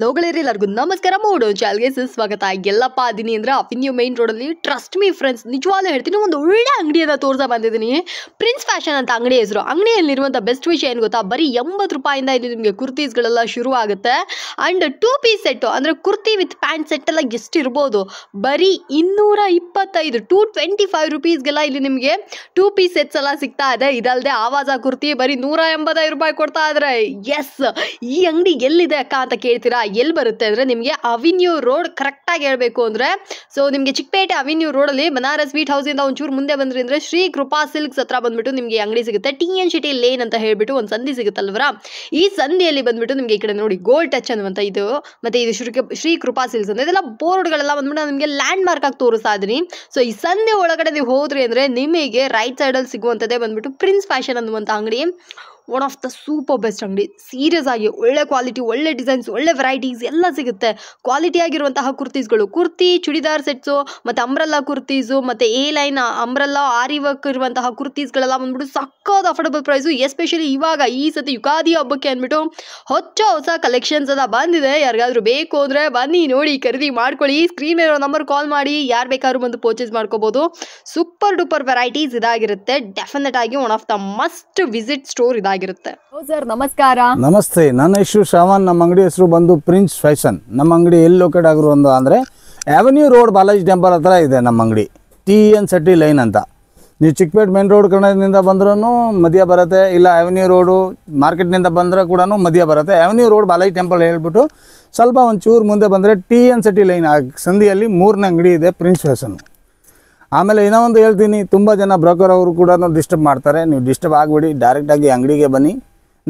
ಎಲ್ಲರಿಗೂ ನಮಸ್ಕಾರ ಮೂಡು ಚಾಲ್ಗೆ ಸ್ವಾಗತ. ಎಲ್ಲಪ್ಪ ಅದೀನಿ ಅಂದ್ರೆ ಅವೆನ್ಯೂ ಮೈನ್ ರೋಡಲ್ಲಿ ಟ್ರಸ್ಟ್ ಮೀ ಫ್ರೆಂಡ್ಸ್, ನಿಜವಾಗ್ಲೂ ಹೇಳ್ತೀನಿ, ಒಂದು ಒಳ್ಳೆ ಅಂಗಡಿಯನ್ನು ತೋರಿಸ ಬಂದಿದ್ದೀನಿ. ಪ್ರಿನ್ಸ್ ಫ್ಯಾಷನ್ ಅಂತ ಅಂಗಡಿ ಹೆಸರು. ಅಂಗಡಿಯಲ್ಲಿರುವಂಥ ಬೆಸ್ಟ್ ವಿಷಯ ಏನು ಗೊತ್ತಾ, ಬರೀ 80 ರೂಪಾಯಿಂದ ಇಲ್ಲಿ ನಿಮಗೆ ಕುರ್ತೀಸ್ಗಳೆಲ್ಲ ಶುರು ಆಗುತ್ತೆ. ಆ್ಯಂಡ್ 2 ಪೀಸ್ ಸೆಟ್ಟು ಅಂದರೆ ಕುರ್ತಿ ವಿತ್ ಪ್ಯಾಂಟ್ ಸೆಟ್ ಎಲ್ಲ ಎಷ್ಟಿರ್ಬೋದು, ಬರೀ 225 225 ರುಪೀಸ್ಗೆಲ್ಲ ಇಲ್ಲಿ ನಿಮಗೆ 2 ಪೀಸ್ ಸೆಟ್ಸ್ ಎಲ್ಲ ಸಿಗ್ತಾ ಇದೆ. ಇದಲ್ಲದೆ ಆವಾಜ ಕುರ್ತಿ ಬರೀ 185 ರೂಪಾಯಿ ಕೊಡ್ತಾ ಇದ್ದಾರೆ. ಎಸ್, ಈ ಅಂಗಡಿ ಎಲ್ಲಿದೆ ಅಕ್ಕ ಅಂತ ಕೇಳ್ತೀರಾ? ಎಲ್ಲಿ ಬರುತ್ತೆ ಅಂದರೆ ನಿಮಗೆ ಅವೆನ್ಯೂ ರೋಡ್ ಕರೆಕ್ಟಾಗಿ ಹೇಳಬೇಕು ಅಂದರೆ, ಸೊ ನಿಮಗೆ ಚಿಕ್ಕಪೇಟೆ ಅವೆನ್ಯೂ ರೋಡಲ್ಲಿ ಬನಾರಸ್ ಸ್ವೀಟ್ ಹೌಸಿಂದ ಒಂಚೂರು ಮುಂದೆ ಬಂದ್ರಿ ಅಂದರೆ ಶ್ರೀ ಕೃಪಾ ಸಿಲ್ಕ್ಸ್ ಹತ್ರ ಬಂದ್ಬಿಟ್ಟು ನಿಮಗೆ ಅಂಗಡಿ ಸಿಗುತ್ತೆ. TNCT ಲೇನ್ ಅಂತ ಹೇಳ್ಬಿಟ್ಟು ಒಂದು ಸಂಧಿ ಸಿಗುತ್ತಲ್ವರ, ಈ ಸಂಧಿಯಲ್ಲಿ ಬಂದ್ಬಿಟ್ಟು ನಿಮಗೆ ಈ ಕಡೆ ನೋಡಿ ಗೋಲ್ಡ್ ಟಚ್ ಅನ್ನುವಂಥ ಇದು, ಮತ್ತು ಇದು ಶ್ರೀ ಕೃಪಾ ಸಿಲ್ಕ್ಸ್ ಅಂತ ಇದೆಲ್ಲ ಬೋರ್ಡ್ಗಳೆಲ್ಲ ಬಂದ್ಬಿಟ್ಟು ನಿಮಗೆ ಲ್ಯಾಂಡ್ ಮಾರ್ಕ್ ಆಗಿ ತೋರಿಸ್ತಾ ಇದ್ದೀನಿ. ಸೊ ಈ ಸಂಧಿ ಒಳಗಡೆ ನೀವು ಹೋದ್ರಿ ಅಂದರೆ ನಿಮಗೆ ರೈಟ್ ಸೈಡಲ್ಲಿ ಸಿಗುವಂಥದ್ದೇ ಬಂದ್ಬಿಟ್ಟು ಪ್ರಿನ್ಸ್ ಫ್ಯಾಷನ್ ಅನ್ನುವಂಥ ಅಂಗಡಿ. One of the super best ಅಂಗಡಿ. ಸೀರಿಯಸ್ ಆಗಿ ಒಳ್ಳೆ ಕ್ವಾಲಿಟಿ, ಒಳ್ಳೆ ಡಿಸೈನ್ಸ್, ಒಳ್ಳೆ ವೆರೈಟೀಸ್ ಎಲ್ಲ ಸಿಗುತ್ತೆ. ಕ್ವಾಲಿಟಿ ಆಗಿರುವಂತಹ ಕುರ್ತೀಸ್ಗಳು, ಕುರ್ತಿ ಚೂಡಿದಾರ್ ಸೆಟ್ಸು, ಮತ್ತು ಅಂಬ್ರೆಲ್ಲಾ ಕುರ್ತೀಸು, ಮತ್ತು A line umbrella aari work ಇರುವಂತಹ ಕುರ್ತೀಸ್ಗಳೆಲ್ಲ ಬಂದ್ಬಿಟ್ಟು ಸಕ್ಕತ್ ಅಫೋರ್ಡಬಲ್ ಪ್ರೈಸು. ಎಸ್ಪೆಷಲಿ ಇವಾಗ ಈ ಸತಿ ಯುಗಾದಿ ಹಬ್ಬಕ್ಕೆ ಅಂದ್ಬಿಟ್ಟು ಹೊಸ ಕಲೆಕ್ಷನ್ಸ್ ಎಲ್ಲ ಬಂದಿದೆ. ಯಾರಿಗಾದ್ರೂ ಬೇಕು ಅಂದರೆ ಬನ್ನಿ ನೋಡಿ, ಖರೀದಿ ಮಾಡ್ಕೊಳ್ಳಿ. ಸ್ಕ್ರೀನ್ ಇರೋ ನಂಬರ್ ಕಾಲ್ ಮಾಡಿ, ಯಾರು ಬೇಕಾದ್ರೂ ಬಂದು ಪರ್ಚೇಸ್ ಮಾಡ್ಕೋಬೋದು. ಸೂಪರ್ ಡೂಪರ್ ವೆರೈಟೀಸ್ ಇದಾಗಿರುತ್ತೆ. ಡೆಫಿನೆಟ್ ಆಗಿ one of the must visit store ಇದಾಗಿರುತ್ತೆ. ಸರ್ ನಮಸ್ಕಾರ. ನಮಸ್ತೆ, ನನ್ನ ಹೆಸರು ಶ್ರಾವಣ್. ನಮ್ಮ ಅಂಗಡಿ ಹೆಸರು ಬಂದು ಪ್ರಿನ್ಸ್ ಫ್ಯಾಷನ್. ನಮ್ಮ ಅಂಗಡಿ ಎಲ್ಲಿ ಲೊಕೇಟ್ ಆಗಿರೋದು ಅಂದರೆ ಅವೆನ್ಯೂ ರೋಡ್ ಬಾಲಾಜಿ ಟೆಂಪಲ್ ಹತ್ರ ಇದೆ ನಮ್ಮ ಅಂಗಡಿ. TNCT ಲೈನ್ ಅಂತ. ನೀವು ಚಿಕ್ಕಪೇಟೆ ಮೇನ್ ರೋಡ್ ಕಡೆಯಿಂದ ಬಂದ್ರೂ ಮಧ್ಯ ಬರುತ್ತೆ, ಇಲ್ಲ ಅವೆನ್ಯೂ ರೋಡು ಮಾರ್ಕೆಟ್ನಿಂದ ಬಂದರೆ ಕೂಡ ಮಧ್ಯ ಬರುತ್ತೆ. ಅವೆನ್ಯೂ ರೋಡ್ ಬಾಲಾಜಿ ಟೆಂಪಲ್ ಹೇಳ್ಬಿಟ್ಟು ಸ್ವಲ್ಪ ಒಂಚೂರು ಮುಂದೆ ಬಂದರೆ TNCT ಲೈನ್ ಸಂಧಿಯಲ್ಲಿ 3ನೇ ಅಂಗಡಿ ಇದೆ ಪ್ರಿನ್ಸ್ ಫ್ಯಾಷನ್. ಆಮೇಲೆ ಇನ್ನೂ ಒಂದು ಹೇಳ್ತೀನಿ, ತುಂಬ ಜನ ಬ್ರೋಕರ್ ಅವರು ಕೂಡ ಡಿಸ್ಟರ್ಬ್ ಮಾಡ್ತಾರೆ. ನೀವು ಡಿಸ್ಟರ್ಬ್ ಆಗಿಬಿಡಿ, ಡೈರೆಕ್ಟಾಗಿ ಅಂಗಡಿಗೆ ಬನ್ನಿ.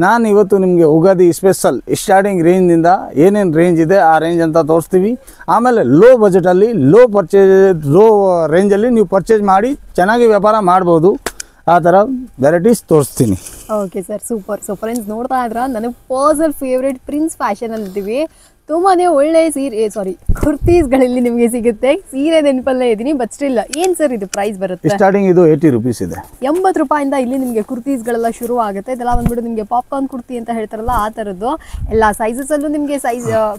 ನಾನು ಇವತ್ತು ನಿಮಗೆ ಉಗಾದಿ ಸ್ಪೆಷಲ್ ಸ್ಟಾರ್ಟಿಂಗ್ ರೇಂಜಿಂದ ಏನೇನು ರೇಂಜ್ ಇದೆ ಆ ರೇಂಜ್ ಅಂತ ತೋರಿಸ್ತೀವಿ. ಆಮೇಲೆ ಲೋ ಬಜೆಟಲ್ಲಿ ಲೋ ರೇಂಜಲ್ಲಿ ನೀವು ಪರ್ಚೇಸ್ ಮಾಡಿ ಚೆನ್ನಾಗಿ ವ್ಯಾಪಾರ ಮಾಡ್ಬೋದು. ಆ ಥರ ವೆರೈಟೀಸ್ ತೋರಿಸ್ತೀನಿ. Okay sir, super. So friends ನೋಡ್ತಾ ಇದ್ರ, ನನಗೆ ಪರ್ಸನಲ್ ಫೇವ್ರೇಟ್ ಪ್ರಿನ್ಸ್ ಫ್ಯಾಷನಲ್ಲಿ ಇದ್ದೀವಿ. ತುಂಬಾ ಒಳ್ಳೆ ಕುರ್ತೀಸ್ಗಳಲ್ಲಿ ನಿಮಗೆ ಸಿಗುತ್ತೆ. ಸೀರೆ ನೆನಪಲ್ಲೇ ಇದ್ದೀನಿ, ಬಟ್ ಸ್ಟಿಲ್ ಏನು ಸರ್ ಇದು ಪ್ರೈಸ್ ಬರುತ್ತೆ? ಸ್ಟಾರ್ಟಿಂಗ್ ಇದು 80 ರೂಪೀಸ್ ಇದೆ. 80 ರೂಪಾಯಿಂದ ಇಲ್ಲಿ ನಿಮಗೆ ಕುರ್ತೀಸ್ಗಳೆಲ್ಲ ಶುರು ಆಗುತ್ತೆ. ಇದೆಲ್ಲ ಬಂದ್ಬಿಟ್ಟು ನಿಮಗೆ ಪಾಪ್ಕಾರ್ನ್ ಕುರ್ತಿ ಅಂತ ಹೇಳ್ತಾರಲ್ಲ, ಆ ಥರದ್ದು ಎಲ್ಲ ಸೈಜಸಲ್ಲೂ ನಿಮಗೆ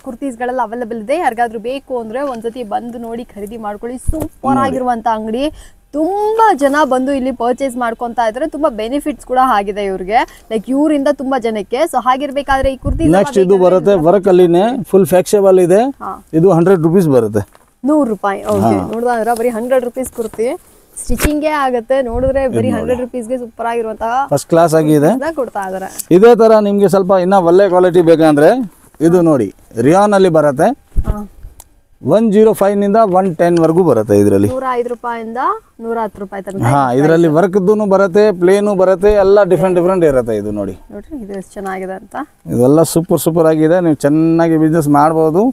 ಕುರ್ತೀಸ್ಗಳೆಲ್ಲ ಅವೈಲೇಬಲ್ ಇದೆ. ಯಾರಿಗಾದ್ರೂ ಬೇಕು ಅಂದರೆ ಒಂದ್ಸತಿ ಬಂದು ನೋಡಿ ಖರೀದಿ ಮಾಡ್ಕೊಳ್ಳಿ. ಸೂಪರ್ ಆಗಿರುವಂಥ ಅಂಗಡಿ. ತುಂಬ ಜನ ಬಂದು ಇಲ್ಲಿ ಪರ್ಚೇಸ್ ಮಾಡ್ಕೊತಾ ಇದ್ದಾರೆ. ತುಂಬ ಬೆನಿಫಿಟ್ಸ್ ಕೂಡ ಆಗಿದೆ ಇವ್ರಿಗೆ, ಲೈಕ್ ಇವರಿಂದ ತುಂಬಾ ಜನಕ್ಕೆ. ಸೊ ಹಾಗಿರ್ಬೇಕಾದ್ರೆ ಈ ಕುರ್ತಿ ನೆಕ್ಸ್ಟ್ ಇದು ಬರುತ್ತೆ ವರ್ಕ್ ಅಲ್ಲಿನೇ ಫುಲ್ ಫ್ಲೆಕ್ಸಿಬಲ್ ಇದೆ. ಇದು 100 ರೂಪೀಸ್ ಬರುತ್ತೆ. 100 ರೂಪಾಯಿ. ಓಕೆ, ನೋಡಿದ್ರೆ ಬರೀ 100 ರೂಪೀಸ್ ಕುರ್ತಿ ಸ್ಟಿಚಿಂಗೇ ಆಗುತ್ತೆ. ನೋಡಿದ್ರೆ ಬರೀ 100 ರೂಪೀಸ್ಗೆ ಸೂಪರ್ ಆಗಿರುವಂತಹ ಫಸ್ಟ್ ಕ್ಲಾಸ್ ಆಗಿದೆ ಕೊಡ್ತಾ ಇದಾರೆ. ಇದೇ ತರ ನಿಮ್ಗೆ ಸ್ವಲ್ಪ ಇನ್ನ ಒಳ್ಳೆ ಕ್ವಾಲಿಟಿ ಬೇಕಂದ್ರೆ ಇದು ನೋಡಿ ರಿಯಾನ್ ಅಲ್ಲಿ ಬರುತ್ತೆ. 105 ನಿಂದ 110 ವರೆಗೂ ಬರುತ್ತೆ. ಇದರಲ್ಲಿ 105 ರೂಪಾಯಿಂದ 110 ರೂಪಾಯಿ ತನಕ. ಇದರಲ್ಲಿ ವರ್ಕ್ದು ಬರುತ್ತೆ, ಪ್ಲೇನು ಬರುತ್ತೆ, ಎಲ್ಲ ಡಿಫ್ರೆಂಟ್ ಇರುತ್ತೆ. ಇದು ನೋಡಿ, ಇದು ಎಷ್ಟು ಚೆನ್ನಾಗಿದೆ ಅಂತ. ಇದೆಲ್ಲ ಸೂಪರ್ ಆಗಿದೆ. ನೀವು ಚೆನ್ನಾಗಿ ಬಿಸ್ನೆಸ್ ಮಾಡ್ಬೋದು.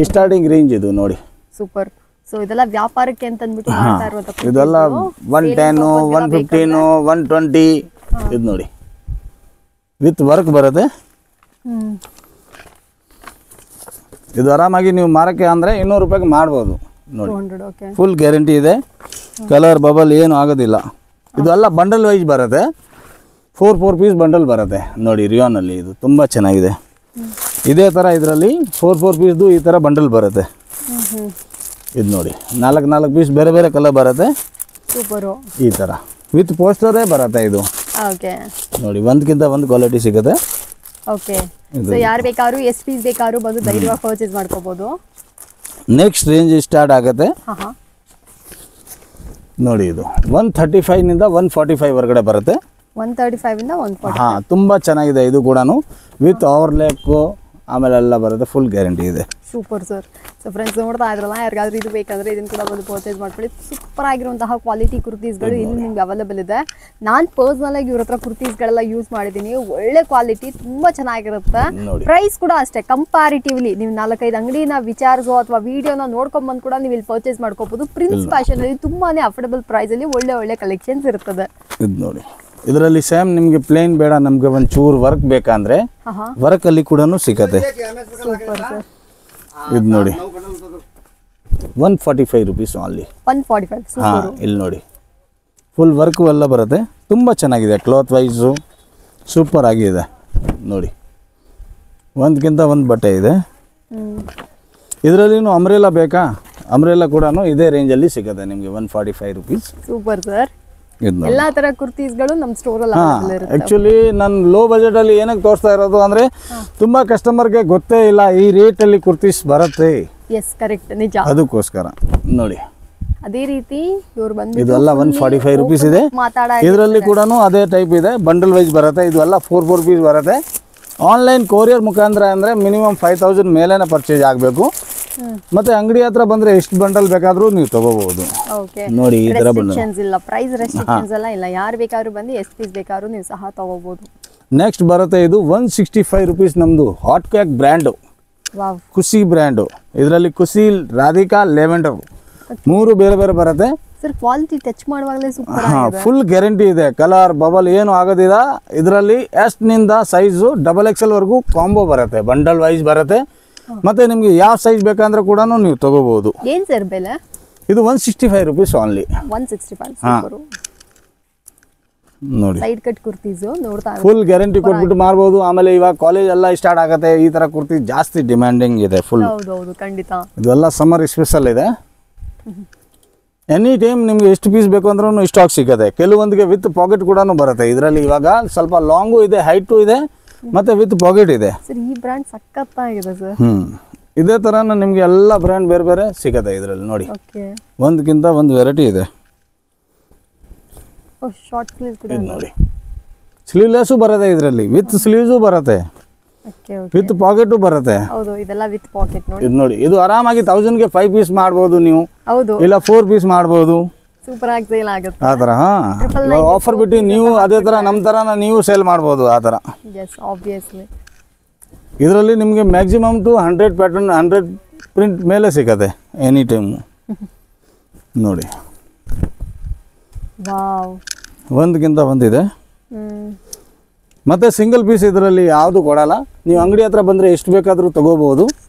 ಸ್ಟಾರ್ಟಿಂಗ್ ರೇಂಜ್ ಇದು ನೋಡಿ, ಸೂಪರ್. ಸೊ ಇದೆಲ್ಲ ವ್ಯಾಪಾರಕ್ಕೆ ಅಂತ ಅಂದ್ಬಿಟ್ಟು ಮಾಡ್ತಾ ಇರುವಂತ ಇದೆಲ್ಲ 110 115 120 ಇದು ನೋಡಿ ವಿತ್ ವರ್ಕ್ ಬರುತ್ತೆ. ಇದು ಆರಾಮಾಗಿ ನೀವು ಮಾರಕ್ಕೆ ಅಂದರೆ 200 ರೂಪಾಯಿಗೆ ಮಾಡ್ಬೋದು ನೋಡಿ. ಫುಲ್ ಗ್ಯಾರಂಟಿ ಇದೆ. ಕಲರ್ ಬಬಲ್ ಏನು ಆಗೋದಿಲ್ಲ. ಇದೆಲ್ಲ ಬಂಡಲ್ ವೈಸ್ ಬರುತ್ತೆ. 4 ಪೀಸ್ ಬಂಡಲ್ ಬರುತ್ತೆ ನೋಡಿ. ರಿಯಾನಲ್ಲಿ ಇದು ತುಂಬ ಚೆನ್ನಾಗಿದೆ. ಇದೇ ಥರ ಇದರಲ್ಲಿ 4 ಪೀಸ್ದು ಈ ಥರ ಬಂಡಲ್ ಬರುತ್ತೆ. ಇದು ನೋಡಿ 4 ಪೀಸ್ ಬೇರೆ ಕಲರ್ ಬರುತ್ತೆ. ಸೂಪರು. ಈ ಥರ ವಿತ್ ಪೋಸ್ಟರೇ ಬರುತ್ತೆ. ಇದು ನೋಡಿ, ಒಂದಕ್ಕಿಂತ ಒಂದು ಕ್ವಾಲಿಟಿ ಸಿಗುತ್ತೆ. ಓಕೆ, ಸೊ ಯಾರು ಬೇಕಾದ್ರೂ ಎಷ್ಟು ಪೀಸ್ ಬೇಕಾದ್ರೂ ಬಂದು ಧೈರ್ಯವಾಗಿ ಪರ್ಚೇಸ್ ಮಾಡ್ಕೋಬಹುದು. ನೆಕ್ಸ್ಟ್ ರೇಂಜ್ ಸ್ಟಾರ್ಟ್ ಆಗುತ್ತೆ ನೋಡಿ. ಇದು 135 ನಿಂದ 145 ಹೊರಗಡೆ ಬರುತ್ತೆ. 135 ಇಂದ 140. ಹಾಂ, ತುಂಬ ಚೆನ್ನಾಗಿದೆ. ಇದು ಕೂಡ ವಿತ್ ಓವರ್ಲ್ಯಾಕು ಆಮೇಲೆ ಎಲ್ಲ ಬರುತ್ತೆ. ಫುಲ್ ಗ್ಯಾರಂಟಿ ಇದೆ. Super sir. ಸೊ ಫ್ರೆಂಡ್ಸ್ ನೋಡ್ತಾ ಇದ್ರಲ್ಲ, ಯಾರಿಗಾದ್ರೂ ಇದು ಬೇಕಂದ್ರೆ ಇದನ್ನು ಕೂಡ ಬಂದು ಪರ್ಚೇಸ್ ಮಾಡ್ಕೊಳ್ಳಿ. ಸೂಪರ್ ಆಗಿರುವಂತಹ ಕ್ವಾಲಿಟಿ ಕುರ್ತೀಸ್ಗಳು ಇಲ್ಲಿ ನಿಮ್ಗೆ ಅವೈಲೇಬಲ್ ಇದೆ. ನಾನು ಪರ್ಸನಲ್ ಆಗಿ ಇವ್ರ ಹತ್ರ ಕುರ್ತೀಸ್ಗಳೆಲ್ಲ ಯೂಸ್ ಮಾಡಿದ್ದೀನಿ. ಒಳ್ಳೆ ಕ್ವಾಲಿಟಿ, ತುಂಬ ಚೆನ್ನಾಗಿರುತ್ತೆ. ಪ್ರೈಸ್ ಕೂಡ ಅಷ್ಟೇ, ಕಂಪ್ಯಾರಿಟಿವ್ಲಿ ನೀವು 4-5 ಅಂಗಡಿನ ವಿಚಾರಿಸೋ ಅಥವಾ ವಿಡಿಯೋನ ನೋಡ್ಕೊಂಡ್ಬಂದು ಕೂಡ ನೀವು ಇಲ್ಲಿ ಪರ್ಚೇಸ್ ಮಾಡ್ಕೋಬಹುದು. ಪ್ರಿನ್ಸ್ ಫ್ಯಾಷನ್ ಅಲ್ಲಿ ತುಂಬಾನೇ ಅಫೋರ್ಡಬಲ್ ಪ್ರೈಸ್ ಅಲ್ಲಿ ಒಳ್ಳೆ ಕಲೆಕ್ಷನ್ಸ್ ಇರ್ತದೆ. ಇದು ನೋಡಿ, ಇದರಲ್ಲಿ ಸೇಮ್ ನಿಮಗೆ ಪ್ಲೇನ್ ಬೇಡ, ನಮಗೆ ಒಂಚೂರು ವರ್ಕ್ ಬೇಕಂದ್ರೆ ವರ್ಕ್ ಅಲ್ಲಿ ಕೂಡ ಸಿಗುತ್ತೆ. ಇದು ನೋಡಿ 145 ರೂಪೀಸ್ ಓನ್ಲಿ. 145. ಹಾಂ, ಇಲ್ಲಿ ನೋಡಿ ಫುಲ್ ವರ್ಕು ಎಲ್ಲ ಬರುತ್ತೆ. ತುಂಬ ಚೆನ್ನಾಗಿದೆ. ಕ್ಲಾತ್ ವೈಸು ಸೂಪರ್ ಆಗಿದೆ ನೋಡಿ. ಒಂದಕ್ಕಿಂತ ಒಂದು ಬಟ್ಟೆ ಇದೆ. ಇದರಲ್ಲಿನೂ ಅಂಬ್ರೆಲಾ ಬೇಕಾ? ಅಂಬ್ರೆಲಾ ಕೂಡ ಇದೇ ರೇಂಜಲ್ಲಿ ಸಿಗುತ್ತೆ ನಿಮಗೆ 145 ರುಪೀಸ್. Super sir. ಇದು ಎಲ್ಲಾ ತರ ಕುರ್ತೀಸ್ಗಳು ನಮ್ಮ ಸ್ಟೋರಲ್ಲಿ ಹಾಂ, ಆ್ಯಕ್ಚುಲಿ ನಾನು ಲೋ ಬಜೆಟಲ್ಲಿ ಏನಕ್ಕೆ ತೋರಿಸ್ತಾ ಇರೋದು ಅಂದರೆ ತುಂಬ ಕಸ್ಟಮರ್ಗೆ ಗೊತ್ತೇ ಇಲ್ಲ ಈ ರೇಟಲ್ಲಿ ಕುರ್ತೀಸ್ ಬರುತ್ತೆ. ಎಸ್ ಕರೆಕ್ಟ್, ನಿಜ. ಅದಕ್ಕೋಸ್ಕರ ನೋಡಿ ಅದೇ ರೀತಿ ಇವ್ರು ಬಂದು ಇದೆಲ್ಲ 145 ರುಪೀಸ್ ಇದೆ. ಇದರಲ್ಲಿ ಕೂಡ ಅದೇ ಟೈಪ್ ಇದೆ, ಬಂಡಲ್ ವೈಸ್ ಬರುತ್ತೆ. ಇದು ಎಲ್ಲ 4 ಪೀಸ್ ಬರುತ್ತೆ. ಆನ್ಲೈನ್ ಕೊರಿಯರ್ ಮುಖಾಂತರ ಅಂದರೆ ಮಿನಿಮಮ್ 5000 ಮೇಲೇನೆ ಪರ್ಚೇಸ್ ಆಗಬೇಕು. ಮತ್ತೆ ಅಂಗಡಿ ಹತ್ರ ಬಂದರೆ ಎಷ್ಟು ಬಂಡಲ್ ಬೇಕಾದರೂ ನೀವು ತಗೋಬಹುದು. ನೋಡಿ ಈ ಥರ ರೆಸ್ಟ್ರಿಕ್ಷನ್ಸ್ ಇಲ್ಲ, ಪ್ರೈಸ್ ರೆಸ್ಟ್ರಿಕ್ಷನ್ಸ್ ಎಲ್ಲ ಇಲ್ಲ. ಯಾರು ಬೇಕಾದ್ರೂ ಬಂದು ಎಷ್ಟು ಪೀಸ್ ಬೇಕಾದ್ರೂ ನೀವು ಸಹ ತಗೋಬಹುದು. ನೆಕ್ಸ್ಟ್ ಬರುತ್ತೆ ಇದು 165 ರುಪೀಸ್. ನಮ್ಮದು ಹಾಟ್ ಕ್ಯಾಕ್ ಬ್ರ್ಯಾಂಡು, ವಾವ್, ಖುಷಿ ಬ್ರ್ಯಾಂಡು. ಇದರಲ್ಲಿ ಖುಷಿ, ರಾಧಿಕಾ, ಲೆವೆಂಡರ್ 3 ಬೇರೆ ಬೇರೆ ಬರುತ್ತೆ. ಸರ್ ಕ್ವಾಲಿಟಿ ಟಚ್ ಮಾಡುವಾಗಲೇ ಸೂಪರ್ ಹಾಂ, ಫುಲ್ ಗ್ಯಾರಂಟಿ ಇದೆ. ಕಲರ್ ಬಬಲ್ ಏನು ಆಗೋದಿಲ್ಲ. ಇದರಲ್ಲಿ ಎಸ್ನಿಂದ ಸೈಜು XXL ವರೆಗೂ ಕಾಂಬೋ ಬರುತ್ತೆ, ಬಂಡಲ್ ವೈಸ್ ಬರುತ್ತೆ. ಮತ್ತೆ ನಿಮಗೆ ಯಾವ ಸೈಜ್ ಬೇಕಂದ್ರೆ ಕೂಡ ನೀವು ತಗೋಬಹುದು. ಏನು ಸರ್ ಬೆಲೆ? ಇದು 165 ರುಪೀಸ್ ಓನ್ಲಿ. 165 ಸೂಪರ್. ನೋಡಿ ಸೈಡ್ ಕಟ್ ಕುರ್ತೀಸು ನೋಡ್ತಾ ಫುಲ್ ಗ್ಯಾರಂಟಿ ಕೊಟ್ಬಿಟ್ಟು ಮಾರ್ಬೋದು. ಆಮೇಲೆ ಇವಾಗ ಕಾಲೇಜ್ ಎಲ್ಲ ಸ್ಟಾರ್ಟ್ ಆಗುತ್ತೆ, ಈ ಥರ ಕುರ್ತಿ ಜಾಸ್ತಿ ಡಿಮ್ಯಾಂಡಿಂಗ್ ಇದೆ ಫುಲ್. ಹೌದೌದು, ಖಂಡಿತ. ಇದೆಲ್ಲ ಸಮ್ಮರ್ ಸ್ಪೆಷಲ್ ಇದೆ. ಎನಿ ಟೈಮ್ ನಿಮ್ಗೆ ಎಷ್ಟು ಪೀಸ್ ಬೇಕು ಅಂದ್ರೂ ಸ್ಟಾಕ್ ಸಿಗುತ್ತೆ. ಕೆಲವೊಂದಿಗೆ ವಿತ್ ಪಾಕೆಟ್ ಕೂಡ ಬರುತ್ತೆ. ಇದರಲ್ಲಿ ಇವಾಗ ಸ್ವಲ್ಪ ಲಾಂಗು ಇದೆ, ಹೈಟು ಇದೆ, ಮತ್ತೆ ವಿತ್ ಪಾಕೆಟ್ ಇದೆ. ಸರ್ ಈ ಬ್ರ್ಯಾಂಡ್ ಸಖತ್ತಾಗಿದೆ ಸರ್. ಇದೇ ಥರ ನಿಮಗೆ ಎಲ್ಲ ಬ್ರ್ಯಾಂಡ್ ಬೇರೆ ಬೇರೆ ಸಿಗುತ್ತೆ ಇದರಲ್ಲಿ. ನೋಡಿ ಒಂದಕ್ಕಿಂತ ಒಂದು ವೆರೈಟಿ ಇದೆ. ಶಾರ್ಟ್ ಸ್ಲೀವ್ಸ್ ಕೂಡ ನೋಡಿ, ಸ್ಲೀವ್ಲೆಸ್ಸು ಬರುತ್ತೆ ಇದರಲ್ಲಿ, ವಿತ್ ಸ್ಲೀವ್ಸು ಬರುತ್ತೆ, ವಿತ್ ಪಾಕೆಟು ಬರುತ್ತೆ. ಹೌದು, ಇದೆಲ್ಲ ವಿತ್ ಪಾಕೆಟ್. ನೋಡಿ ಇದು ನೋಡಿ, ಇದು ಆರಾಮಾಗಿ 1000ಗೆ 5 ಪೀಸ್ ಮಾಡ್ಬೋದು ನೀವು. ಹೌದು, ಇಲ್ಲ 4 ಪೀಸ್ ಮಾಡ್ಬೋದು. ಸೂಪರ್ ಆಗಿ ಸೇಲ್ ಆಗುತ್ತೆ ಆ ಥರ. ಆಫರ್ ಬಿಟ್ಟು ನೀವು ಅದೇ ಥರ ನಮ್ಮ ಥರನ ನೀವು ಸೇಲ್ ಮಾಡ್ಬೋದು ಆ ಥರ. Yes obviously. ಇದರಲ್ಲಿ ನಿಮಗೆ ಮ್ಯಾಕ್ಸಿಮಮ್ ಟು 100 ಪ್ಯಾಟರ್ನ್ 100 ಪ್ರಿಂಟ್ ಮೇಲೆ ಸಿಗುತ್ತೆ ಎನಿ ಟೈಮು. ನೋಡಿ ವಾವ್, ಒಂದಕ್ಕಿಂತ ಒಂದಿದೆ. ಮತ್ತು ಸಿಂಗಲ್ ಪೀಸ್ ಇದರಲ್ಲಿ ಯಾವುದು ಕೊಡಲ್ಲ. ನೀವು ಅಂಗಡಿ ಹತ್ರ ಬಂದರೆ ಎಷ್ಟು ಬೇಕಾದರೂ ತೊಗೋಬೋದು.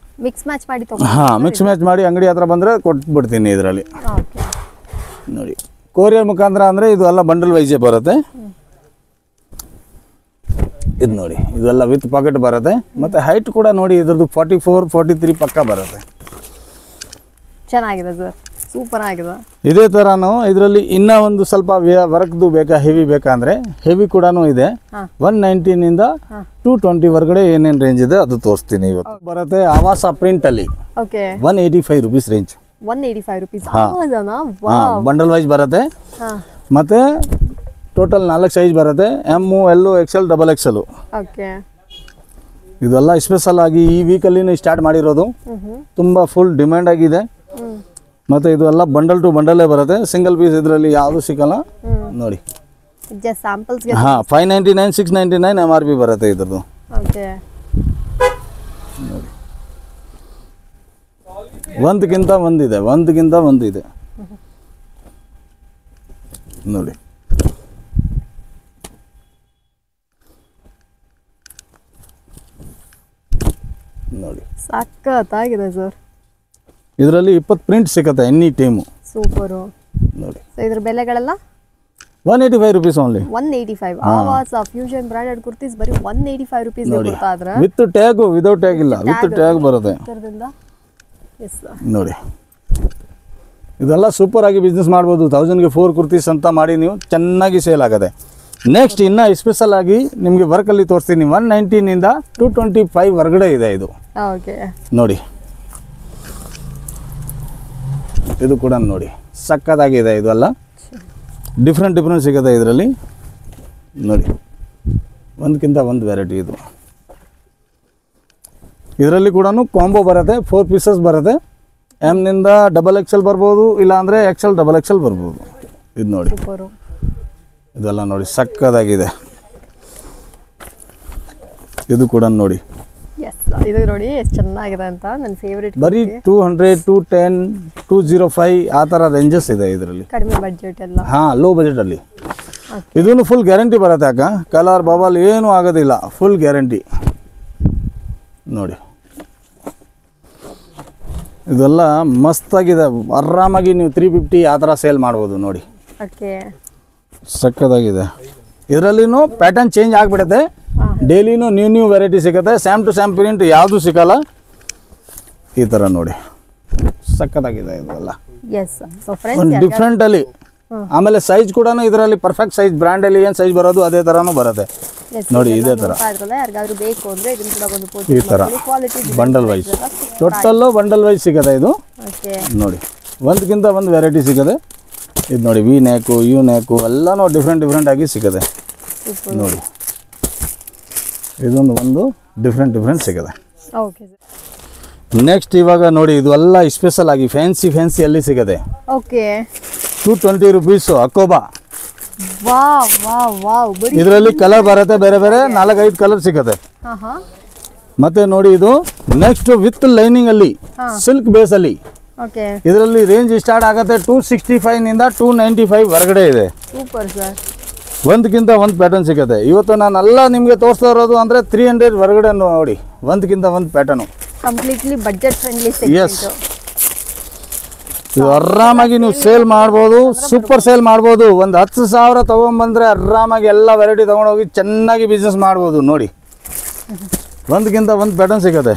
ಮಿಕ್ಸ್ ಮ್ಯಾಚ್ ಮಾಡಿ ತಗೋ. ಹಾಂ, ಮಿಕ್ಸ್ ಮ್ಯಾಚ್ ಮಾಡಿ ಅಂಗಡಿ ಹತ್ರ ಬಂದರೆ ಕೊಟ್ಬಿಡ್ತೀನಿ ಇದರಲ್ಲಿ. ನೋಡಿ ಕೊರಿಯರ್ ಮುಖಾಂತರ ಅಂದರೆ ಇದು ಎಲ್ಲ ಬಂಡಲ್ ವೈಸೇ ಬರುತ್ತೆ. ಇದು ನೋಡಿ, ಇದೆಲ್ಲ ವಿತ್ ಪಾಕೆಟ್ ಬರುತ್ತೆ. ಮತ್ತು ಹೈಟ್ ಕೂಡ ನೋಡಿ ಇದ್ರದ್ದು 44, 43 ಪಕ್ಕ ಬರುತ್ತೆ. ಚೆನ್ನಾಗಿದೆ ಸರ್, ಸೂಪರ್ ಆಗಿದೆ. ಇದೇ ಥರನೂ ಇದರಲ್ಲಿ ಇನ್ನೂ ಒಂದು ಸ್ವಲ್ಪ ವರ್ಕ್ದು ಬೇಕಾ, ಹೆವಿ ಬೇಕಾ ಅಂದರೆ ಹೆವಿ ಕೂಡ ಇದೆ. 119 220 ವರ್ಗಡೆ ಏನೇನು ರೇಂಜ್ ಇದೆ ಅದು ತೋರಿಸ್ತೀನಿ ಇವತ್ತು. ಬರುತ್ತೆ ಆವಾಸ ಪ್ರಿಂಟಲ್ಲಿ 185 rupees range. 185 rupees. Bundle wise ಬರುತ್ತೆ. ಮತ್ತು ಟೋಟಲ್ 4 ಸೈಜ್ ಬರುತ್ತೆ, M, L, XL, XXL. ಇದೆಲ್ಲ ಸ್ಪೆಷಲ್ ಆಗಿ ಈ ವೀಕಲ್ಲಿ ಸ್ಟಾರ್ಟ್ ಮಾಡಿರೋದು. ತುಂಬ ಫುಲ್ ಡಿಮ್ಯಾಂಡ್ ಆಗಿದೆ. ಮತ್ತು ಇದು ಎಲ್ಲ ಬಂಡಲ್ ಟು ಬಂಡಲ್ಲೇ ಬರುತ್ತೆ, ಸಿಂಗಲ್ ಪೀಸ್ ಇದರಲ್ಲಿ ಯಾವುದು ಸಿಗಲ್ಲ. ನೋಡಿ ಹಾಂ, 599, 699 MRP ಬರುತ್ತೆ ಇದ್ರದ್ದು. ನೋಡಿ ಒಂದಕ್ಕಿಂತ ಒಂದಿದೆ, ಒಂದಕ್ಕಿಂತ ಒಂದಿದೆ. ನೋಡಿ ನೋಡಿ ಸಖತ್ತಾಗಿದೆ ಸರ್. ಇದರಲ್ಲಿ 20 ಪ್ರಿಂಟ್ ಸಿಗುತ್ತೆ ಎನಿ ಟೈಮು. ಸೂಪರು. ನೋಡಿ ಇದ್ರ ಬೆಲೆಗಳೆಲ್ಲ 185 ರುಪೀಸ್ ಓನ್ಲಿ. 185. ಆವಾಸ ಫ್ಯೂಷನ್ ಬ್ರಾಂಡೆಡ್ ಕುರ್ತೀಸ್ ಬರೀ 185 ರುಪೀಸ್ ಕೊಡ್ತಾ ಇದ್ರೆ ವಿತ್ ಟ್ಯಾಗ್, ವಿದೌಟ್ ಟ್ಯಾಗ್ ಇಲ್ಲ, ವಿತ್ ಟ್ಯಾಗ್ ಬರುತ್ತೆ. ನೋಡಿ ಇದೆಲ್ಲ ಸೂಪರ್ ಆಗಿ ಬಿಸ್ನೆಸ್ ಮಾಡ್ಬೋದು. 1000ಗೆ 4 ಕುರ್ತೀಸ್ ಅಂತ ಮಾಡಿ ನೀವು ಚೆನ್ನಾಗಿ ಸೇಲ್ ಆಗುತ್ತೆ. ನೆಕ್ಸ್ಟ್ ಇನ್ನು ಸ್ಪೆಷಲ್ ಆಗಿ ನಿಮಗೆ ವರ್ಕಲ್ಲಿ ತೋರಿಸ್ತೀನಿ. 119 225 ಹೊರಗಡೆ ಇದೆ ಇದು. ನೋಡಿ ಇದು ಕೂಡ ನೋಡಿ ಸಕ್ಕತ್ತಾಗಿದೆ. ಇದೆಲ್ಲ ಡಿಫ್ರೆಂಟ್ ಸಿಗುತ್ತೆ ಇದರಲ್ಲಿ. ನೋಡಿ ಒಂದಕ್ಕಿಂತ ಒಂದು ವೆರೈಟಿ ಇದು. ಇದರಲ್ಲಿ ಕೂಡ ಕಾಂಬೋ ಬರುತ್ತೆ, 4 ಪೀಸಸ್ ಬರುತ್ತೆ. M XXL ಬರ್ಬೋದು, ಇಲ್ಲಾಂದರೆ XL XXL ಬರ್ಬೋದು. ಇದು ನೋಡಿ, ಇದೆಲ್ಲ ನೋಡಿ ಸಕ್ಕತ್ತಾಗಿದೆ. ಇದು ಕೂಡ ನೋಡಿ, ಇದು ನೋಡಿ ಎಷ್ಟು ಚೆನ್ನಾಗಿದೆ ಅಂತ. ನನ್ನ ಫೇವರೇಟ್. ಬರೀ 200, 210, 205 ಆ ಥರ ರೇಂಜಸ್ ಇದೆ ಇದರಲ್ಲಿ. ಕಡಿಮೆ ಬಡ್ಜೆಟ್ ಎಲ್ಲ. ಹಾಂ, ಲೋ ಬಜೆಟಲ್ಲಿ. ಇದೂ ಫುಲ್ ಗ್ಯಾರಂಟಿ ಬರುತ್ತೆ ಅಕ್ಕ. ಕಲರ್ ಬಬಲ್ ಏನೂ ಆಗೋದಿಲ್ಲ, ಫುಲ್ ಗ್ಯಾರಂಟಿ. ನೋಡಿ ಇದೆಲ್ಲ ಮಸ್ತಾಗಿದೆ. ಆರಾಮಾಗಿ ನೀವು 350 ಆ ಥರ ಸೇಲ್ ಮಾಡ್ಬೋದು. ನೋಡಿ ಸಕ್ಕತ್ತಾಗಿದೆ. ಇದರಲ್ಲಿನೂ ಪ್ಯಾಟರ್ನ್ ಚೇಂಜ್ ಆಗಿಬಿಡುತ್ತೆ. ಡೈಲಿನೂ ನ್ಯೂ ವೆರೈಟಿ ಸಿಗುತ್ತೆ. ಸ್ಯಾಮ್ ಟು ಸ್ಯಾಮ್ ಪ್ರಿಂಟ್ ಯಾವುದು ಸಿಗಲ್ಲ. ಈ ಥರ ನೋಡಿ ಸಖತ್ತಾಗಿದೆ ಇದೆಲ್ಲ ಎಸ್ ಸೊ ಫ್ರೆಂಡ್ಸ್ ಒಂದು ಡಿಫ್ರೆಂಟಲ್ಲಿ. ಆಮೇಲೆ ಸೈಜ್ ಕೂಡ ಇದರಲ್ಲಿ ಪರ್ಫೆಕ್ಟ್ ಸೈಜ್, ಬ್ರ್ಯಾಂಡಲ್ಲಿ ಏನು ಸೈಜ್ ಬರೋದು ಅದೇ ಥರನೂ ಬರುತ್ತೆ ನೋಡಿ. ಇದೇ ಥರ ಯಾರಿಗಾದ್ರೂ ಬೇಕು ಅಂದರೆ ಇದನ್ನು ಕೂಡ ಒಂದು ಈ ಥರ bundle wise, total bundle wise ಸಿಗುತ್ತೆ ಇದು ನೋಡಿ. ಒಂದಕ್ಕಿಂತ ಒಂದು ವೆರೈಟಿ ಸಿಗುತ್ತೆ ಇದು ನೋಡಿ. ವಿ ನೇಕು, ಯು ನೇಕು ಎಲ್ಲನೂ ಡಿಫ್ರೆಂಟ್ ಆಗಿ ಸಿಗುತ್ತೆ ನೋಡಿ. ಇದೊಂದು ಡಿಫ್ರೆಂಟ್ ಸಿಗುತ್ತೆ. ಓಕೆ ನೆಕ್ಸ್ಟ್ ಇವಾಗ ನೋಡಿ ಇದು ಎಲ್ಲ ಸ್ಪೆಷಲ್ ಆಗಿ ಫ್ಯಾನ್ಸಿ ಅಲ್ಲಿ ಸಿಗುತ್ತೆ. ಓಕೆ 220 rupees ಅಕೋಬಾ. Wow wow wow. ಇದರಲ್ಲಿ ಕಲರ್ ಬರುತ್ತೆ, ಬೇರೆ 4-5 ಕಲರ್ ಸಿಗುತ್ತೆ. ಮತ್ತೆ ನೋಡಿ ಇದು ನೆಕ್ಸ್ಟ್ ವಿತ್ ಲೈನಿಂಗ್ ಅಲ್ಲಿ ಸಿಲ್ಕ್ ಬೇಸ್ ಅಲ್ಲಿ. ಓಕೆ ಇದರಲ್ಲಿ ರೇಂಜ್ ಸ್ಟಾರ್ಟ್ ಆಗುತ್ತೆ 265 ನಿಂದ 295 ಹೊರಗಡೆ ಇದೆ. Super sir. ಒಂದಕ್ಕಿಂತ ಒಂದು ಪ್ಯಾಟರ್ನ್ ಸಿಗುತ್ತೆ. ಇವತ್ತು ನಾನೆಲ್ಲ ನಿಮಗೆ ತೋರಿಸ್ತಾ ಇರೋದು ಅಂದರೆ 300 ಹೊರಗಡೆ ನೋಡಿ. ಒಂದಕ್ಕಿಂತ ಒಂದು ಪ್ಯಾಟರ್ನು ಕಂಪ್ಲೀಟ್ಲಿ ಬಡ್ಜೆಟ್ ಫ್ರೆಂಡ್ಲಿ ಎಸ್. ಇದು ಆರಾಮಾಗಿ ನೀವು ಸೇಲ್ ಮಾಡ್ಬೋದು, ಸೂಪರ್ ಸೇಲ್ ಮಾಡ್ಬೋದು. ಒಂದು 10,000 ತೊಗೊಂಬಂದರೆ ಆರಾಮಾಗಿ ಎಲ್ಲ ವೆರೈಟಿ ತೊಗೊಂಡೋಗಿ ಚೆನ್ನಾಗಿ ಬಿಸ್ನೆಸ್ ಮಾಡ್ಬೋದು ನೋಡಿ. ಒಂದಕ್ಕಿಂತ ಒಂದು ಪ್ಯಾಟರ್ನ್ ಸಿಗುತ್ತೆ.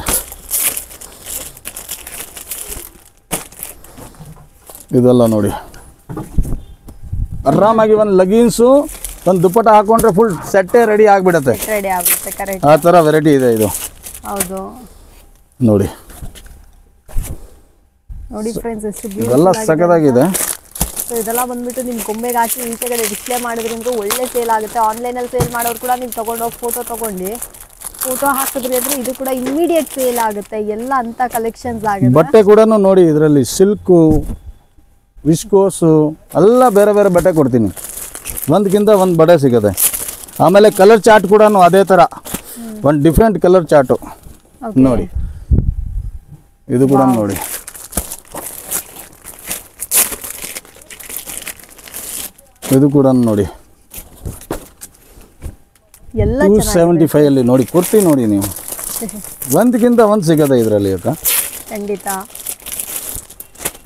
ಇದೆಲ್ಲ ನೋಡಿ ಆರಾಮಾಗಿ ಒಂದು ಲಗೀನ್ಸು ಒಂದು ದುಪ್ಪಟ ಹಾಕೊಂಡ್ರೆ ಫುಲ್ ಸೆಟ್ಟೇ ರೆಡಿ ಆಗಿಬಿಡುತ್ತೆ. ರೆಡಿ ಆಗುತ್ತೆ ಕರೆಕ್ಟ್. ಆ ಥರ ವೆರೈಟಿ ಇದೆ ಇದು. ಹೌದು ನೋಡಿ ನೋಡಿ ಫ್ರೆಂಡ್ಸ್ ಎಷ್ಟು ಇದೆಲ್ಲ ಸಖತ್ತಾಗಿದೆ. ಸೊ ಇದೆಲ್ಲ ಬಂದ್ಬಿಟ್ಟು ನಿಮ್ಮ ಗೊಂಬೆಗೆ ಹಾಕಿ ಈಚೆಗಡೆ ಡಿಸ್ಪ್ಲೇ ಮಾಡಿದ್ರಿಂದ ಒಳ್ಳೆ ಸೇಲ್ ಆಗುತ್ತೆ. ಆನ್ಲೈನಲ್ಲಿ ಸೇಲ್ ಮಾಡೋರು ಕೂಡ ನೀವು ತೊಗೊಂಡೋಗಿ ಫೋಟೋ ಹಾಕಿದ್ರಿ ಅಂದರೆ ಇದು ಕೂಡ ಇಮಿಡಿಯೇಟ್ ಸೇಲ್ ಆಗುತ್ತೆ. ಎಲ್ಲ ಅಂಥ ಕಲೆಕ್ಷನ್ಸ್ ಆಗುತ್ತೆ. ಬಟ್ಟೆ ಕೂಡ ನೋಡಿ ಇದರಲ್ಲಿ ಸಿಲ್ಕು, ವಿಸ್ಕೋಸು ಎಲ್ಲ ಬೇರೆ ಬಟ್ಟೆ ಕೊಡ್ತೀನಿ. ಒಂದಕ್ಕಿಂತ ಒಂದು ಬಟ್ಟೆ ಸಿಗುತ್ತೆ. ಆಮೇಲೆ ಕಲರ್ ಚಾರ್ಟ್ ಕೂಡ ಅದೇ ಥರ ಒಂದು ಡಿಫ್ರೆಂಟ್ ಕಲರ್ ಚಾರ್ಟು ನೋಡಿ. ಇದು ಕೂಡ ನೋಡಿ ಇದು ಕೂಡ ನೋಡಿ ಎಲ್ಲ 275 ಅಲ್ಲಿ ನೋಡಿ ಕುರ್ತಿ ನೋಡಿ ನೀವು. ಒಂದಕ್ಕಿಂತ ಒಂದು ಸಿಗುತ್ತೆ ಇದರಲ್ಲಿ ಅಕ್ಕ. ಖಂಡಿತ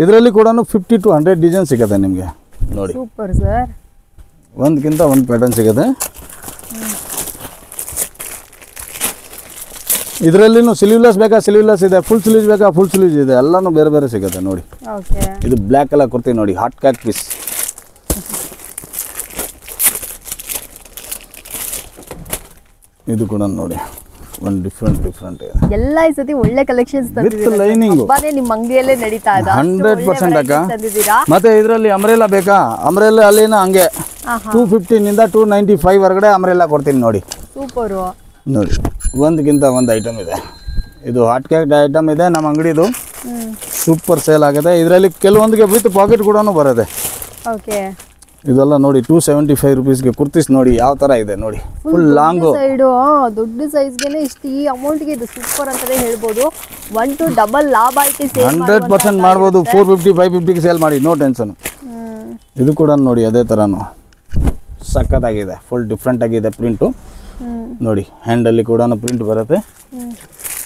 ಇದರಲ್ಲಿ ಕೂಡ 50 to 100 ಡಿಸೈನ್ ಸಿಗುತ್ತೆ ನಿಮಗೆ ನೋಡಿ. Super sir. ಒಂದಕ್ಕಿಂತ ಒಂದು ಪ್ಯಾಟರ್ನ್ ಸಿಗುತ್ತೆ. ಇದರಲ್ಲಿನೂ ಸ್ಲೀವ್ಲೆಸ್ ಬೇಕಾ ಸ್ಲೀವ್ಲೆಸ್ ಇದೆ, ಫುಲ್ ಸ್ಲೀವ್ಸ್ ಬೇಕಾ ಫುಲ್ ಸ್ಲೀವ್ಸ್ ಇದೆ, ಎಲ್ಲನೂ ಬೇರೆ ಸಿಗುತ್ತೆ ನೋಡಿ. ಓಕೆ ಇದು ಬ್ಲ್ಯಾಕ್ ಕಲರ್ ಕುರ್ತಿ ನೋಡಿ, ಹಾಟ್ ಕ್ಯಾಕ್ ಪೀಸ್. ಇದು ಕೂಡ ನೋಡಿ ಒಂದು ಡಿಫ್ರೆಂಟ್ ಇದೆ. ಎಲ್ಲ ಈ ಸತಿ ಒಳ್ಳೆ ಕಲೆಕ್ಷನ್ಸ್ ವಿತ್ ಲೈನಿಂಗ್ ನಿಮ್ಮ ಅಂಗಡಿಯಲ್ಲೇ ನಡೀತಾ ಇದೆ. 100% ಅಕ್ಕ. ಮತ್ತೆ ಇದರಲ್ಲಿ ಅಮ್ರೆಲಾ ಬೇಕಾ, ಅಮ್ರೆಲಾ ಅಲ್ಲಿನ ಹಂಗೆ 250 ನಿಂದ 295 ಹೊರಗಡೆ ಅಮ್ರೆಲಾ ಕೊಡ್ತೀನಿ ನೋಡಿ. ಸೂಪರು ನೋಡಿ. ಒಂದಕ್ಕಿಂತ ಒಂದು ಐಟಮ್ ಇದೆ. ಇದು ಹಾಟ್ ಕ್ಯಾಕ್ ಐಟಮ್ ಇದೆ ನಮ್ಮ ಅಂಗಡಿದು. ಸೂಪರ್ ಸೇಲ್ ಆಗುತ್ತೆ. ಇದರಲ್ಲಿ ಕೆಲವೊಂದಿಗೆ ವಿತ್ ಪಾಕೆಟ್ ಕೂಡ ಬರುತ್ತೆ. ಓಕೆ ಇದೆಲ್ಲ ನೋಡಿ 275 rupeesಗೆ ಕುರ್ತೀಸ್ ನೋಡಿ ಯಾವ ಥರ ಇದೆ ನೋಡಿ. ಫುಲ್ ಲಾಂಗು ಸೈಡು ದೊಡ್ಡ ಸೈಜ್ಗೆ ಇಷ್ಟು ಈ ಅಮೌಂಟ್ಗೆ ಇದು ಸೂಪರ್ ಅಂತಲೇ ಹೇಳ್ಬೋದು. 1 to ಡಬಲ್ ಲಾಭ ಐತಿ. 100% ಮಾಡ್ಬೋದು. 450 550ಗೆ ಸೇಲ್ ಮಾಡಿ, ನೋ ಟೆನ್ಷನ್. ಇದು ಕೂಡ ನೋಡಿ ಅದೇ ಥರನು ಸಖತ್ತಾಗಿದೆ. ಫುಲ್ ಡಿಫ್ರೆಂಟ್ ಆಗಿದೆ ಪ್ರಿಂಟು ನೋಡಿ. ಹ್ಯಾಂಡಲ್ಲಿ ಕೂಡ ಪ್ರಿಂಟ್ ಬರುತ್ತೆ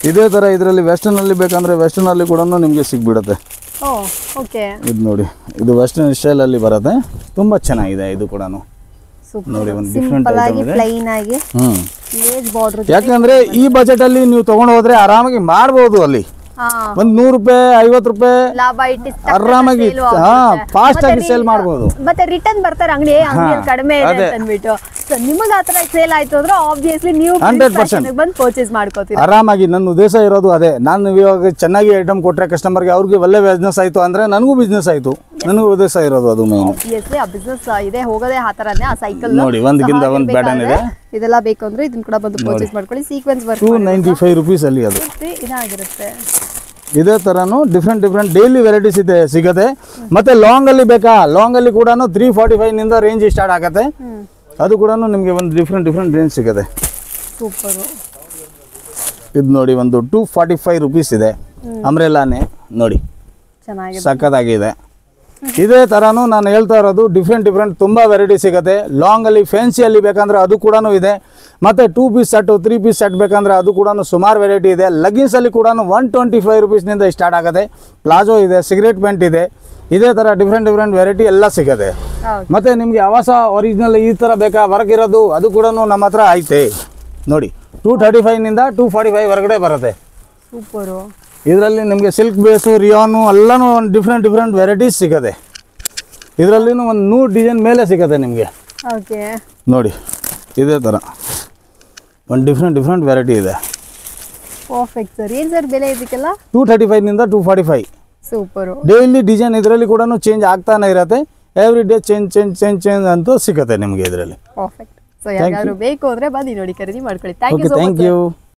ಇದೇ ಥರ. ಇದರಲ್ಲಿ ವೆಸ್ಟರ್ನಲ್ಲಿ ಬೇಕಂದರೆ ವೆಸ್ಟರ್ನಲ್ಲಿ ಕೂಡ ನಿಮಗೆ ಸಿಗ್ಬಿಡುತ್ತೆ. ಓಕೆ ಇದು ನೋಡಿ, ಇದು ವೆಸ್ಟರ್ನ್ ಸ್ಟೈಲಲ್ಲಿ ಬರುತ್ತೆ. ತುಂಬ ಚೆನ್ನಾಗಿದೆ ಇದು ಕೂಡ ನೋಡಿ. ಒಂದು ಡಿಫ್ರೆಂಟ್ ಐಟಮ್ ಇದೆ. ಪ್ಲೈನ್ ಆಗಿ ಲೇಸ್ ಬಾರ್ಡರ್. ಯಾಕಂದರೆ ಈ ಬಜೆಟಲ್ಲಿ ನೀವು ತೊಗೊಂಡು ಹೋದರೆ ಆರಾಮಾಗಿ ಮಾಡ್ಬೋದು. ಅಲ್ಲಿ ಒಂದು 100 ರೂಪಾಯಿ 50 ರೂಪಾಯಿ ಲಾಭ ಇಟ್ಟು ಆರಾಮಾಗಿ ಫಾಸ್ಟ್ ಆಗಿ ಸೇಲ್ ಮಾಡ್ಬೋದು. ಮತ್ತೆ ರಿಟರ್ನ್ ಬರ್ತಾರೆ ಅಂಗಡಿಯಲ್ಲಿ ಕಡಿಮೆ ಇದೆ ಅಂತ ಅಂದ್ಬಿಟ್ಟು. ನಿಮಗೆ ಆ ಥರ ಸೇಲ್ ಆಯ್ತು ಅಂದ್ರೆ ಆಬ್ವಿಯಸ್ಲಿ ನೀವು 100% ಬಂದು ಪರ್ಚೇಸ್ ಮಾಡ್ಕೋತೀರಿ ಆರಾಮಾಗಿ. ನನ್ನ ಉದ್ದೇಶ ಇರೋದು ಅದೇ. ನಾನು ಇವಾಗ ಚೆನ್ನಾಗಿ ಐಟಮ್ ಕೊಟ್ಟರೆ ಕಸ್ಟಮರ್ಗೆ ಅವ್ರಿಗೆ ಒಳ್ಳೆ ಬಿಸ್ನೆಸ್ ಆಯಿತು ಅಂದರೆ ನನಗೂ ಬಿಸ್ನೆಸ್ ಆಯಿತು. ನನಗೂ ಉದ್ದೇಶ ಇರೋದು ಅದು ಮೇನ್. ಆಬ್ವಿಯಸ್ಲಿ ಆ ಬಿಸ್ನೆಸ್ ಇದೆ ಹೋಗೋದೇ ಆ ಥರನೇ. ಆ ಸೈಕಲ್ ನೋಡಿ ಒಂದಕ್ಕಿಂತ ಒಂದು ಪ್ಯಾಟರ್ನ್ ಇದೆ. ಇದೆಲ್ಲ ಬೇಕು ಅಂದ್ರೆ ಇದನ್ನ ಕೂಡ ಬಂದು ಪರ್ಚೇಸ್ ಮಾಡ್ಕೊಳ್ಳಿ. ಸೀಕ್ವೆನ್ಸ್ ವರ್ಕ್ 295 rupees ಅಲ್ಲಿ ಅದು ಇದಾಗಿರುತ್ತೆ. ಇದೇ ಥರನೂ ಡಿಫ್ರೆಂಟ್ ಡೈಲಿ ವೆರೈಟೀಸ್ ಇದೆ ಸಿಗುತ್ತೆ. ಮತ್ತು ಲಾಂಗಲ್ಲಿ ಬೇಕಾ, ಲಾಂಗಲ್ಲಿ ಕೂಡ 345 ನಿಂದ ರೇಂಜ್ ಸ್ಟಾರ್ಟ್ ಆಗುತ್ತೆ. ಅದು ಕೂಡ ನಿಮಗೆ ಒಂದು ಡಿಫ್ರೆಂಟ್ ರೇಂಜ್ ಸಿಗುತ್ತೆ. ಸೂಪರು. ಇದು ನೋಡಿ ಒಂದು 245 rupees ಇದೆ. ಅಮ್ರೆಲಾನೇ ನೋಡಿ ಚೆನ್ನಾಗಿದೆ, ಸಖತ್ತಾಗಿದೆ. ಇದೇ ಥರನೂ ನಾನು ಹೇಳ್ತಾ ಇರೋದು ಡಿಫ್ರೆಂಟ್ ತುಂಬ ವೆರೈಟಿ ಸಿಗುತ್ತೆ. ಲಾಂಗಲ್ಲಿ ಫ್ಯಾನ್ಸಿಯಲ್ಲಿ ಬೇಕಂದ್ರೆ ಅದು ಕೂಡ ಇದೆ. ಮತ್ತು 2 ಪೀಸ್ ಸೆಟ್ಟು 3 ಪೀಸ್ ಸೆಟ್ ಬೇಕಂದ್ರೆ ಅದು ಕೂಡ ಸುಮಾರು ವೆರೈಟಿ ಇದೆ. ಲಗ್ಗಿನ್ಸಲ್ಲಿ ಕೂಡ 125 rupeesನಿಂದ ಸ್ಟಾರ್ಟ್ ಆಗುತ್ತೆ. ಪ್ಲಾಜೋ ಇದೆ, ಸಿಗರೇಟ್ ಪ್ಯಾಂಟ್ ಇದೆ. ಇದೇ ಥರ ಡಿಫ್ರೆಂಟ್ ವೆರೈಟಿ ಎಲ್ಲ ಸಿಗುತ್ತೆ. ಮತ್ತು ನಿಮಗೆ ಆವಾಸ ಒರಿಜಿನಲ್ ಈ ಥರ ಬೇಕಾ ವರ್ಕ್ ಇರೋದು ಅದು ಕೂಡ ನಮ್ಮ ಹತ್ರ ಐತೆ ನೋಡಿ. 235 ನಿಂದ 245 ಹೊರಗಡೆ ಬರುತ್ತೆ. ಸೂಪರು. ಇದರಲ್ಲಿ ನಿಮಗೆ ಸಿಲ್ಕ್ ಬೇಸು ರಿಯಾನು ಎಲ್ಲನೂ ಒಂದು ಡಿಫ್ರೆಂಟ್ ವೆರೈಟೀಸ್ ಸಿಗುತ್ತೆ. ಇದರಲ್ಲಿನೂ ಒಂದು 100 ಡಿಸೈನ್ ಮೇಲೆ ಸಿಗುತ್ತೆ ನಿಮಗೆ. ಓಕೆ, ನೋಡಿ ಇದೇ ಥರ ಒಂದು ಡಿಫ್ರೆಂಟ್ ವೆರೈಟಿ ಇದೆ. Perfect sir. ಏನು ಸರ್ ಬೆಲೆ ಇದಕ್ಕೆಲ್ಲ? 235 245. ಸೂಪರು. ಡೈಲಿ ಡಿಸೈನ್ ಇದರಲ್ಲಿ ಕೂಡ ಚೇಂಜ್ ಆಗ್ತಾನೆ ಇರುತ್ತೆ. ಎವ್ರಿ ಡೇ ಚೇಂಜ್ ಅಂತೂ ಸಿಗುತ್ತೆ ನಿಮಗೆ ಇದರಲ್ಲಿ. ಪರ್ಫೆಕ್ಟ್. ಸೊ ಯಾರಾದ್ರೂ ಬೇಕು ಅಂದರೆ ಬನ್ನಿ ನೋಡಿ ಖರೀದಿ ಮಾಡ್ಕೊಳ್ಳಿ. Thank you so much. Thank you.